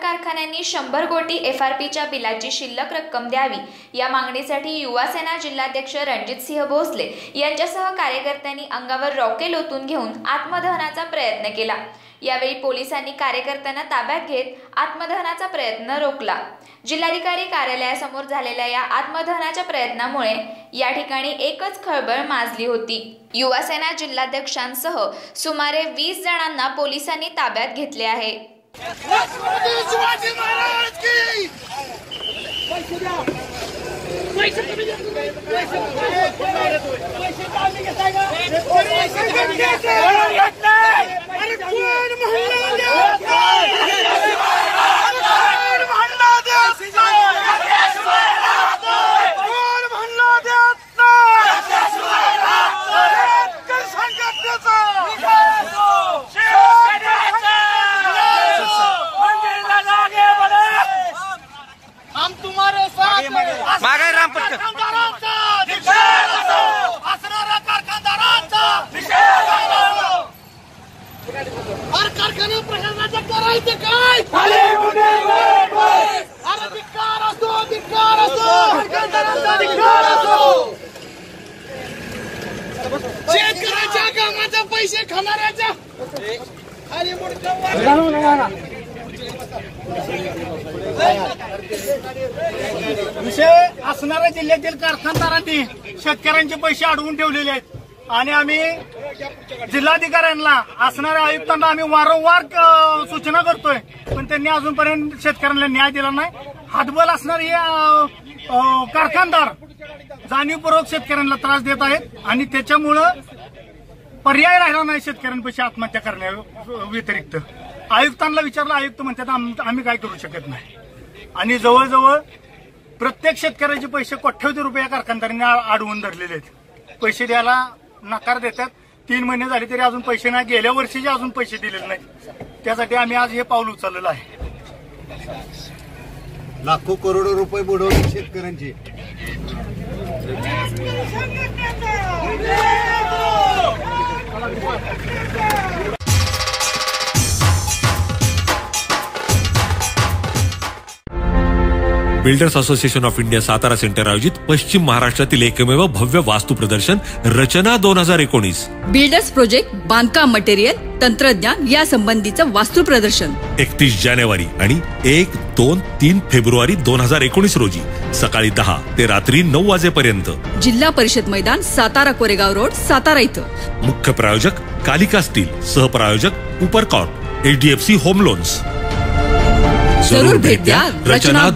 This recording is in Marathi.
कारखान्यांनी 100 कोटी FRPच्या बिलाची शिल्लक रक्कम द्यावी या मागणीसाठी युवा सेना जिल्हाध्यक्ष रणजितसिंह भोसले यांच्यासह कार्यकर्त्यांनी अंगावर रॉकेल ओतून घेऊन आत्मदहनाचा प्रयत्न केला। यावेळी पोलिसांनी कार्यकर्त्यांना ताब्यात घेत आत्मदहनाचा प्रयत्न रोखला। जिल्हाधिकारी कार्यालयासमोर झालेल्या या आत्मदहनाच्या प्रयत्नामुळे या ठिकाणी एकच खळबळ माजली होती। युवा सेना जिल्हाध्यक्षांसह सुमारे 20 जणांना पोलिसांनी ताब्यात घेतले आहे। मागे राम पटकन कारखाना प्रशासनाचं करायचं काय? धिक्कार असो, धिक्कार असो, धिक्कार असो। शेतकऱ्याच्या कामाचे पैसे खाणाऱ्याच्या खाली विषय असणाऱ्या जिल्ह्यातील कारखानदारांनी शेतकऱ्यांचे पैसे अडवून ठेवलेले आहेत आणि आम्ही जिल्हाधिकाऱ्यांना असणाऱ्या आयुक्तांना आम्ही वारंवार सूचना करतोय, पण त्यांनी अजूनपर्यंत शेतकऱ्यांना न्याय दिला नाही। हातबल असणारे कारखानदार जाणीवपूर्वक शेतकऱ्यांना त्रास देत आहेत आणि त्याच्यामुळं पर्याय राहिला नाही शेतकऱ्यांपाशी आत्महत्या करण्या व्यतिरिक्त। आयुक्तांना विचारलं, आयुक्त म्हणतात आम्ही काय करू शकत नाही आणि जवळजवळ प्रत्येक शेतकऱ्याचे पैसे कोट्यवधी रुपये कारखानदारांनी अडवून धरलेले आहेत। पैसे द्यायला नकार देतात। 3 महिने झाले तरी अजून पैसे नाही, गेल्या वर्षीचे अजून पैसे दिलेले नाही। त्यासाठी आम्ही आज हे पाऊल उचललेलं आहे। लाखो करोडो रुपये बुडवले शेतकऱ्यांचे। Builders association of India Satara centre आयोजित पश्चिम महाराष्ट्रातील एकमेव भव्य वास्तु प्रदर्शन रचना 2019। बिल्डर्स प्रोजेक्ट, बांधकाम मटेरियल, तंत्रज्ञान या संबंधीचं वास्तु प्रदर्शन 31 जानेवारी आणि 1, 2, 3 फेब्रुवारी 2019 रोजी सकाळी 10 ते रात्री 9 वाजेपर्यंत जिल्हा परिषद मैदान, सातारा कोरेगाव रोड, सातारा इथं। मुख्य प्रायोजक कालिका स्टील, सहप्रायोजक उपरकॉर्प, HDFC होम लोन्स। जरूर भेट द्या। रचना